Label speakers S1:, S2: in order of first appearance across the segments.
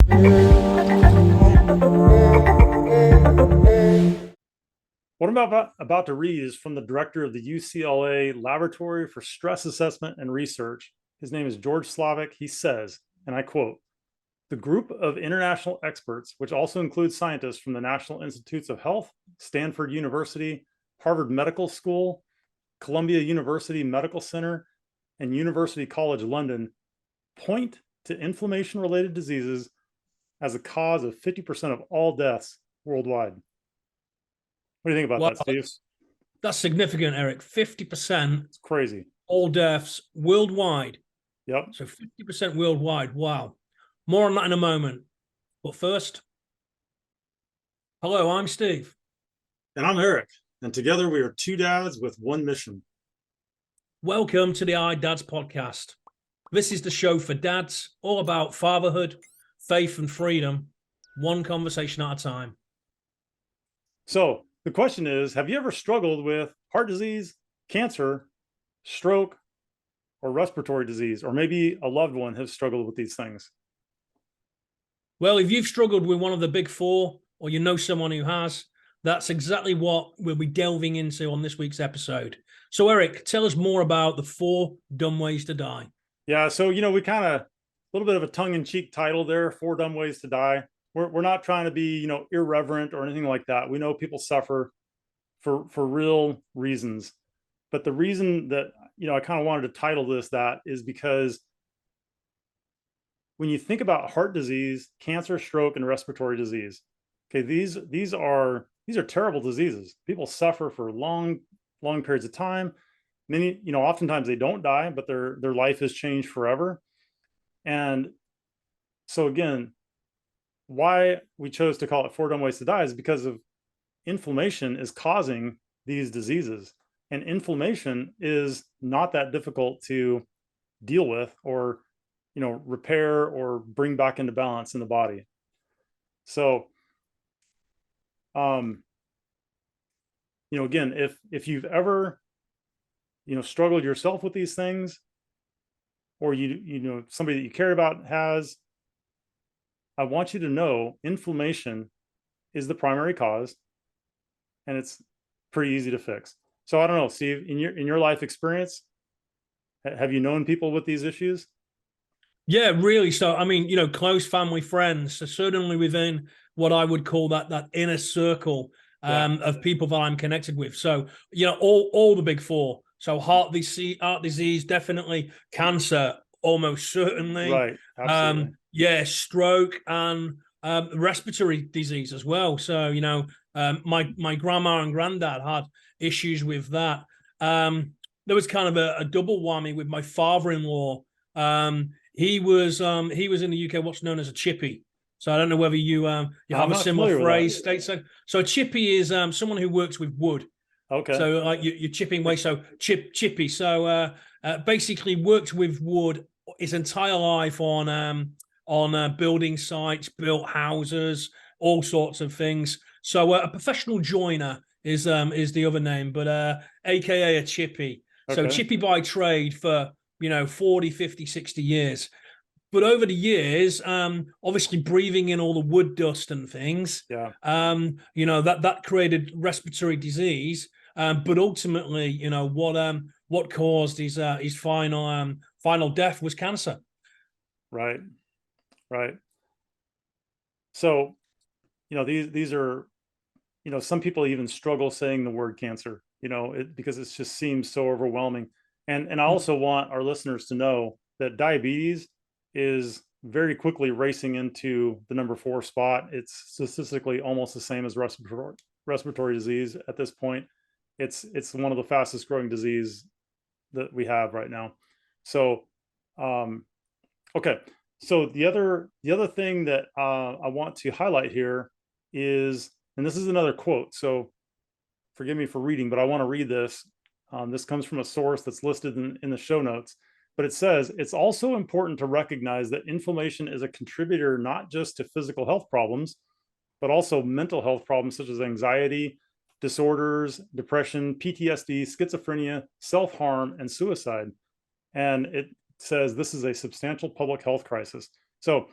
S1: What I'm about to read is from the director of the UCLA Laboratory for Stress Assessment and Research. His name is George Slavic. He says, and I quote, "The group of international experts, which also includes scientists from the National Institutes of Health, Stanford University, Harvard Medical School, Columbia University Medical Center, and University College London, point to inflammation-related diseases as a cause of 50% of all deaths worldwide." What do you think about
S2: Well,
S1: that, Steve?
S2: That's significant, Eric. 50%.
S1: It's crazy.
S2: All deaths worldwide.
S1: Yep.
S2: So 50% worldwide. Wow. More on that in a moment. But first, hello, I'm Steve.
S1: And I'm Eric. And together we are two dads with one mission.
S2: Welcome to the 𝗙𝗃𝗔𝗬𝗀 podcast. This is the show for dads, all about fatherhood, faith, and freedom, one conversation at a time.
S1: So the question is, have you ever struggled with heart disease, cancer, stroke, or respiratory disease? Or maybe a loved one has struggled with these things?
S2: Well, if you've struggled with one of the big four, or you know someone who has, that's exactly what we'll be delving into on this week's episode. So, Eric, tell us more about the 4 dumb ways to die.
S1: Yeah, so, we kind of, a little bit of a tongue-in-cheek title there, 4 dumb ways to die. We're not trying to be, irreverent or anything like that. We know people suffer for real reasons. But the reason that, I kind of wanted to title this that is because when you think about heart disease, cancer, stroke, and respiratory disease, okay, these are terrible diseases. People suffer for long periods of time. Many, oftentimes they don't die, but their life has changed forever. And so again, why we chose to call it 4 dumb ways to die is because of inflammation is causing these diseases. And inflammation is not that difficult to deal with or, repair or bring back into balance in the body. So, again, if you've ever, struggled yourself with these things, or somebody that you care about has, I want you to know inflammation is the primary cause, and it's pretty easy to fix. So I don't know, Steve, in your life experience, have you known people with these issues?
S2: Yeah, really. So, I mean, close family friends, so certainly within what I would call that inner circle of people that I'm connected with. So, all the big 4. So heart disease, definitely. Cancer, almost certainly.
S1: Right. Absolutely.
S2: Stroke and respiratory disease as well. So, my grandma and granddad had issues with that. There was kind of a double whammy with my father-in-law. He was in the UK what's known as a chippy. So I don't know whether you have a similar phrase stateside. So a chippy is someone who works with wood.
S1: Okay.
S2: So like you're chipping away. So chippy. So basically worked with wood his entire life on building sites, built houses, all sorts of things. So a professional joiner is the other name, but AKA a chippy. Okay. So chippy by trade for 40, 50, 60 years. But over the years, obviously breathing in all the wood dust and things, that created respiratory disease. But ultimately, what caused his final death was cancer.
S1: Right. So, these are, some people even struggle saying the word cancer, because it just seems so overwhelming. And I also want our listeners to know that diabetes is very quickly racing into the number 4 spot. It's statistically almost the same as respiratory disease at this point. It's one of the fastest growing disease that we have right now. So, okay. So the other thing that I want to highlight here is, and this is another quote, so forgive me for reading, but I want to read this. This comes from a source that's listed in the show notes, but it says, "It's also important to recognize that inflammation is a contributor not just to physical health problems, but also mental health problems such as anxiety, disorders, depression, PTSD, schizophrenia, self-harm, and suicide." And it says this is a substantial public health crisis. So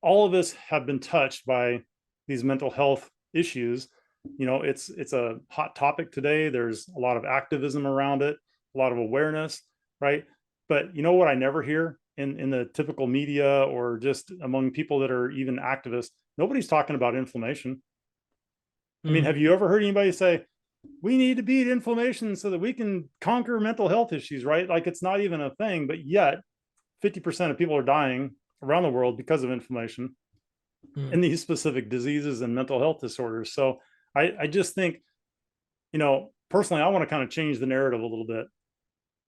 S1: all of us have been touched by these mental health issues. You know, it's a hot topic today. There's a lot of activism around it, a lot of awareness, right? But you know what I never hear in the typical media or just among people that are even activists? Nobody's talking about inflammation. I mean, have you ever heard anybody say, we need to beat inflammation so that we can conquer mental health issues, right? Like, it's not even a thing, but yet 50% of people are dying around the world because of inflammation and these specific diseases and mental health disorders. So I just think, you know, personally, I want to kind of change the narrative a little bit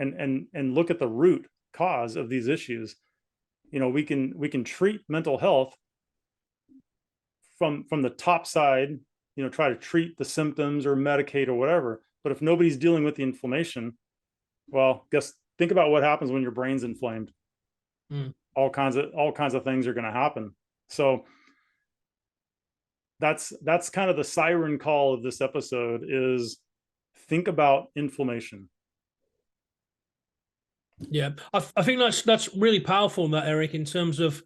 S1: and look at the root cause of these issues. You know, we can treat mental health from the top side, you know, try to treat the symptoms or medicate or whatever. But if nobody's dealing with the inflammation, well, think about what happens when your brain's inflamed. All kinds of things are going to happen. So that's kind of the siren call of this episode, is think about inflammation.
S2: Yeah, I think that's really powerful, that, Eric, in terms of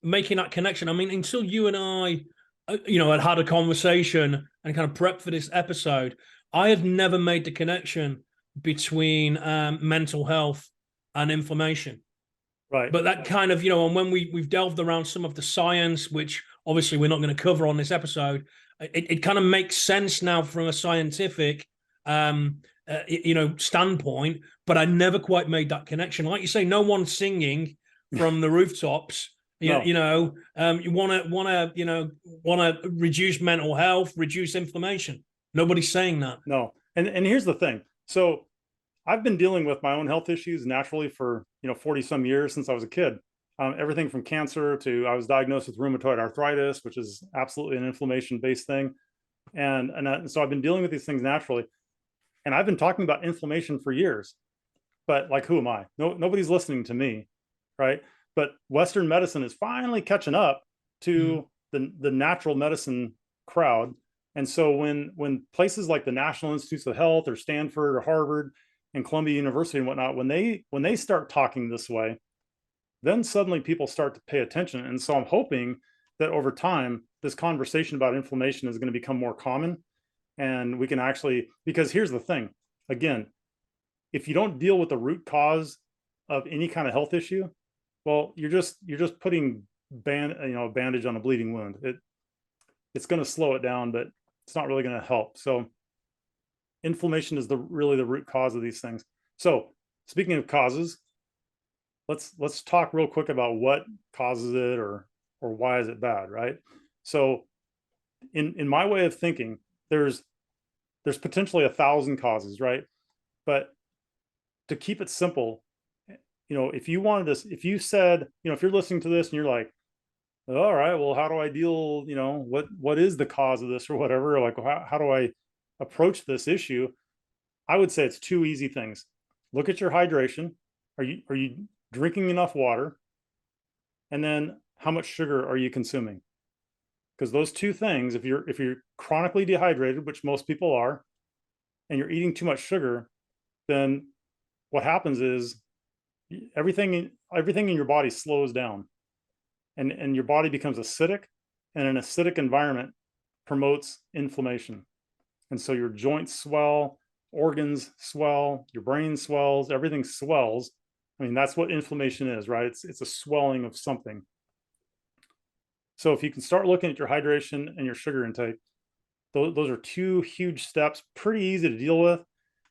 S2: making that connection. I mean, until you and I, you know, had a conversation and kind of prepped for this episode, I had never made the connection between mental health and inflammation.
S1: Right.
S2: But that kind of, you know, and when we've delved around some of the science, which obviously we're not going to cover on this episode, it kind of makes sense now from a scientific, you know, standpoint. But I never quite made that connection. Like you say, no one's singing from the rooftops.
S1: No.
S2: You know, you want to reduce mental health, reduce inflammation. Nobody's saying that.
S1: No. And here's the thing. So I've been dealing with my own health issues naturally for, you know, 40 some years, since I was a kid. Everything from cancer to, I was diagnosed with rheumatoid arthritis, which is absolutely an inflammation-based thing. And so I've been dealing with these things naturally. And I've been talking about inflammation for years. But like, who am I? Nobody's listening to me, right? But Western medicine is finally catching up to the natural medicine crowd. And so when places like the National Institutes of Health or Stanford or Harvard and Columbia University and whatnot, when they start talking this way, then suddenly people start to pay attention. And so I'm hoping that over time, this conversation about inflammation is going to become more common. And we can actually, because here's the thing, again, if you don't deal with the root cause of any kind of health issue, well, you're just putting a bandage on a bleeding wound. It's going to slow it down, but it's not really going to help. So inflammation is really the root cause of these things. So speaking of causes, let's talk real quick about what causes it, or why is it bad, right? So in my way of thinking, there's potentially 1,000 causes, right? But to keep it simple, you know, if you said, you know, if you're listening to this and you're like, all right, well, how do I deal, you know, what is the cause of this or whatever? Like, how do I approach this issue? I would say it's 2 easy things. Look at your hydration. Are you drinking enough water? And then how much sugar are you consuming? Because those 2 things, if you're chronically dehydrated, which most people are, and you're eating too much sugar, then what happens is everything in your body slows down, and your body becomes acidic, and an acidic environment promotes inflammation. And so your joints swell, organs swell, your brain swells, everything swells. I mean, that's what inflammation is, right? It's a swelling of something. So if you can start looking at your hydration and your sugar intake, those are 2 huge steps, pretty easy to deal with.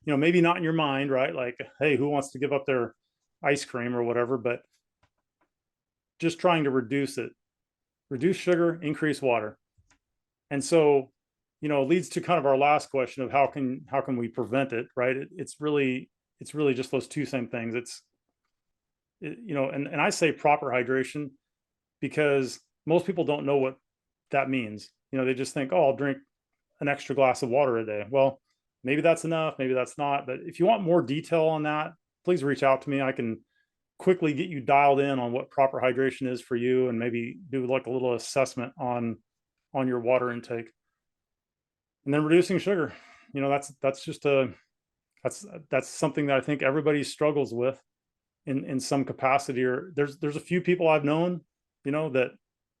S1: You know, maybe not in your mind, right? Like, hey, who wants to give up their ice cream or whatever, but just trying to reduce it. Reduce sugar, increase water. And so, you know, leads to kind of our last question of how can we prevent it, right? It's really just those 2 same things. You know, and I say proper hydration because most people don't know what that means. You know, they just think, oh, I'll drink an extra glass of water a day. Well, maybe that's enough, maybe that's not. But if you want more detail on that, please reach out to me. I can quickly get you dialed in on what proper hydration is for you, and maybe do like a little assessment on your water intake. And then reducing sugar, you know, that's something that I think everybody struggles with in some capacity. Or there's a few people I've known, you know, that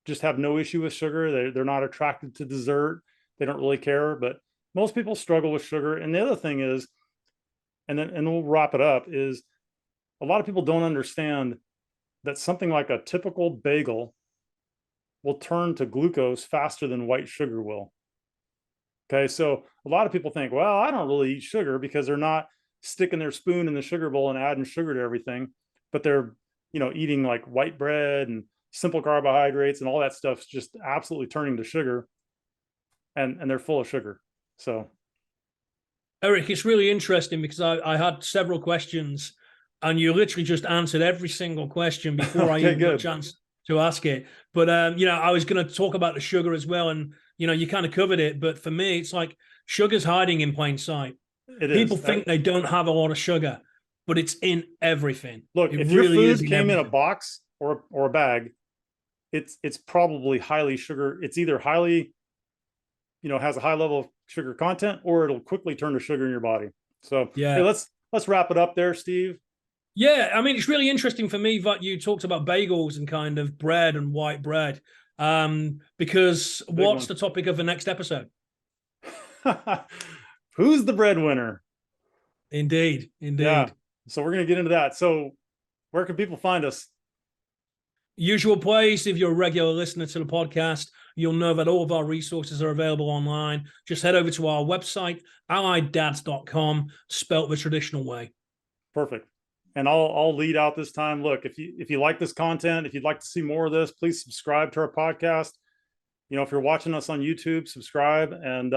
S1: just have no issue with sugar. They're not attracted to dessert. They don't really care, but most people struggle with sugar. And the other thing is, and we'll wrap it up, is a lot of people don't understand that something like a typical bagel will turn to glucose faster than white sugar will. Okay, so a lot of people think, well, I don't really eat sugar because they're not sticking their spoon in the sugar bowl and adding sugar to everything, but they're, you know, eating like white bread and simple carbohydrates and all that stuff's just absolutely turning to sugar, and they're full of sugar. So
S2: Eric, it's really interesting because I had several questions and you literally just answered every single question before I even got a chance to ask it. But, you know, I was going to talk about the sugar as well. And, you know, you kind of covered it. But for me, it's like sugar's hiding in plain sight. People think they don't have a lot of sugar, but it's in everything.
S1: Look, if your food came in a box or a bag, it's probably highly sugar. It's either highly, you know, has a high level of sugar content, or it'll quickly turn to sugar in your body. So yeah, hey, let's wrap it up there, Steve.
S2: Yeah, I mean, it's really interesting for me that you talked about bagels and kind of bread and white bread, because what's the topic of the next episode?
S1: Who's the breadwinner?
S2: Indeed.
S1: Yeah. So we're going to get into that. So where can people find us?
S2: Usual place. If you're a regular listener to the podcast, you'll know that all of our resources are available online. Just head over to our website, allieddads.com, spelt the traditional way.
S1: Perfect. And I'll lead out this time. Look, if you like this content, if you'd like to see more of this, please subscribe to our podcast. You know, if you're watching us on YouTube, subscribe. And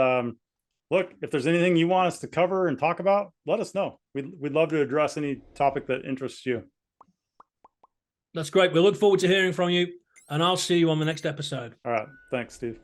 S1: look, if there's anything you want us to cover and talk about, let us know. We'd love to address any topic that interests you.
S2: That's great. We look forward to hearing from you, and I'll see you on the next episode.
S1: All right. Thanks, Steve.